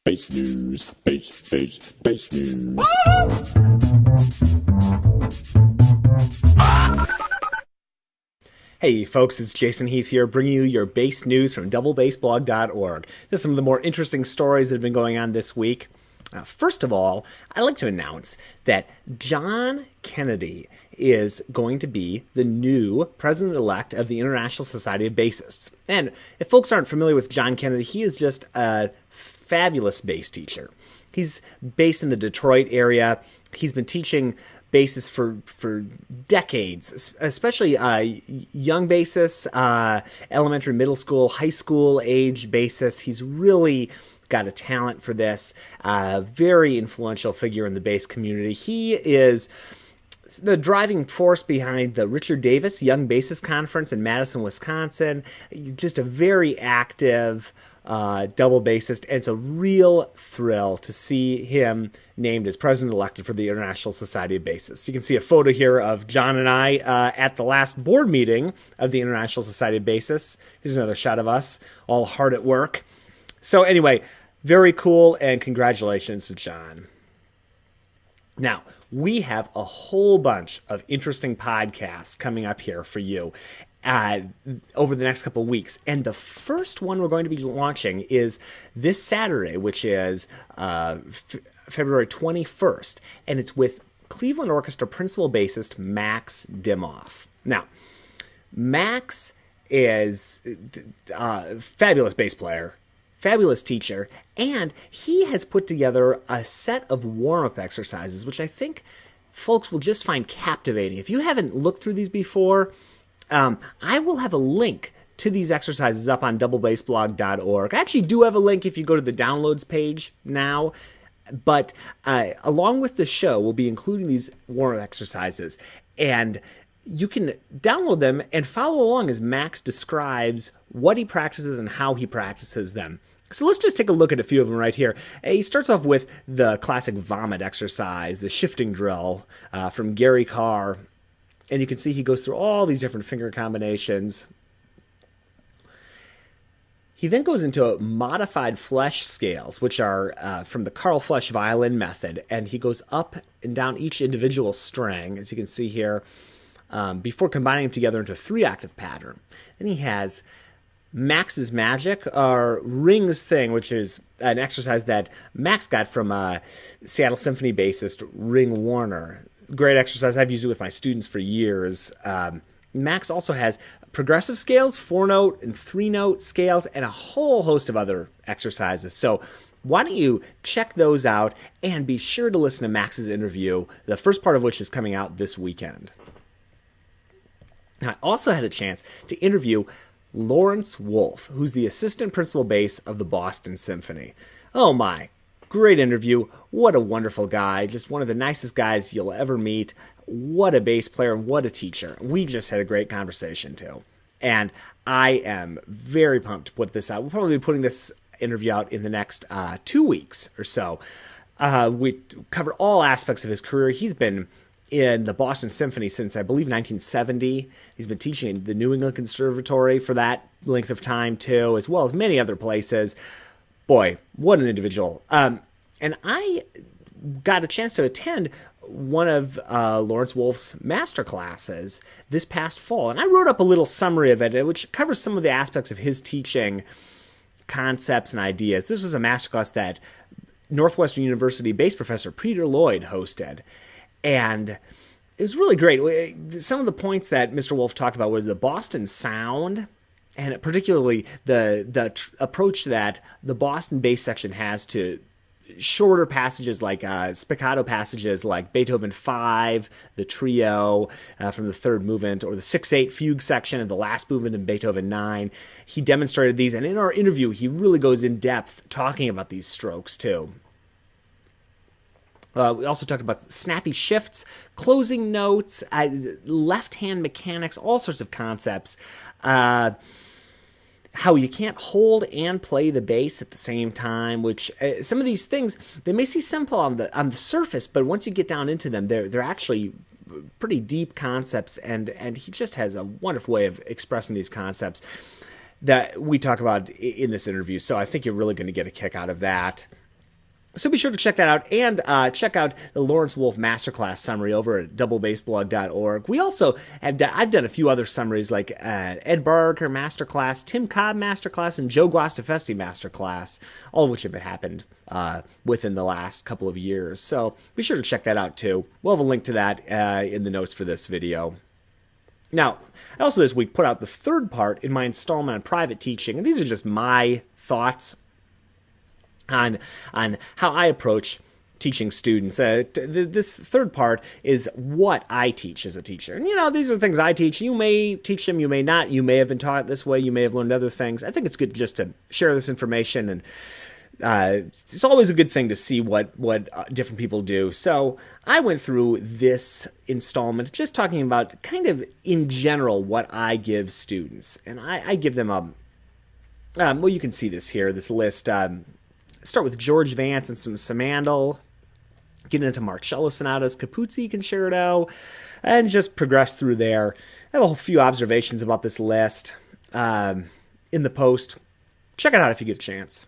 Bass news, bass news. Hey folks, it's Jason Heath here, bringing you your bass news from doublebassblog.org. Just some of the more interesting stories that have been going on this week. First of all, I'd like to announce that John Kennedy is going to be the new president-elect of the International Society of Bassists. And if folks aren't familiar with John Kennedy, he is just a fabulous bass teacher. He's based in the Detroit area. He's been teaching bassists for decades, especially young bassists, elementary, middle school, high school age bassists. He's really got a talent for this, very influential figure in the bass community. He is the driving force behind the Richard Davis Young Bassist Conference in Madison, Wisconsin. Just a very active double bassist, and it's a real thrill to see him named as president-elected for the International Society of Bassists. You can see a photo here of John and I at the last board meeting of the International Society of Bassists. Here's another shot of us, all hard at work. So anyway, very cool, and congratulations to John. Now, we have a whole bunch of interesting podcasts coming up here for you over the next couple of weeks. And the first one we're going to be launching is this Saturday, which is February 21st. And it's with Cleveland Orchestra principal bassist Max Dimoff. Now, Max is a fabulous bass player, fabulous teacher, and he has put together a set of warm-up exercises, which I think folks will just find captivating. If you haven't looked through these before, I will have a link to these exercises up on doublebassblog.org. I actually do have a link if you go to the downloads page now, but along with the show, we'll be including these warm-up exercises, and you can download them and follow along as Max describes what he practices and how he practices them. So let's just take a look at a few of them right here. He starts off with the classic vomit exercise, the shifting drill from Gary Carr. And you can see he goes through all these different finger combinations. He then goes into modified Flesch scales, which are from the Carl Flesch violin method. And he goes up and down each individual string, as you can see here, before combining them together into a 3-octave pattern. Then he has Max's Magic, or Rings thing, which is an exercise that Max got from Seattle Symphony bassist Ring Warner. Great exercise. I've used it with my students for years. Max also has progressive scales, 4-note and 3-note scales, and a whole host of other exercises. So why don't you check those out, and be sure to listen to Max's interview, the first part of which is coming out this weekend. Now, I also had a chance to interview Lawrence Wolf, who's the assistant principal bass of the Boston Symphony. Oh my, great interview. What a wonderful guy. Just one of the nicest guys you'll ever meet. What a bass player. What a teacher. We just had a great conversation too. And I am very pumped to put this out. We'll probably be putting this interview out in the next 2 weeks or so. We covered all aspects of his career. He's been in the Boston Symphony since, I believe, 1970. He's been teaching in the New England Conservatory for that length of time, too, as well as many other places. Boy, what an individual. And I got a chance to attend one of Lawrence Wolf's master classes this past fall, and I wrote up a little summary of it, which covers some of the aspects of his teaching concepts and ideas. This was a masterclass that Northwestern University bass professor Peter Lloyd hosted. And it was really great. Some of the points that Mr. Wolf talked about was the Boston sound, and particularly the approach that the Boston bass section has to shorter passages like spiccato passages like Beethoven 5, the trio from the third movement, or the 6/8 fugue section of the last movement in Beethoven 9. He demonstrated these, and in our interview, he really goes in depth talking about these strokes too. We also talked about snappy shifts, closing notes, left-hand mechanics, all sorts of concepts. How you can't hold and play the bass at the same time, which some of these things, they may seem simple on the surface, but once you get down into them, they're actually pretty deep concepts, and he just has a wonderful way of expressing these concepts that we talk about in this interview. So I think you're really going to get a kick out of that. So be sure to check that out, and check out the Lawrence Wolf Masterclass summary over at doublebaseblog.org. We also have I've done a few other summaries like Ed Barker Masterclass, Tim Cobb Masterclass, and Joe Guastafesti Masterclass, all of which have happened within the last couple of years. So be sure to check that out too. We'll have a link to that in the notes for this video. Now, I also this week put out the third part in my installment on private teaching, and these are just my thoughts on how I approach teaching students. This third part is what I teach as a teacher. And, these are things I teach. You may teach them, you may not. You may have been taught this way. You may have learned other things. I think it's good just to share this information, and it's always a good thing to see what different people do. So I went through this installment just talking about kind of in general what I give students. And I give them well, you can see this here, this list. Start with George Vance and some Simandl, get into Marcello Sonatas, Capuzzi Concerto, and just progress through there. I have a few observations about this list in the post. Check it out if you get a chance.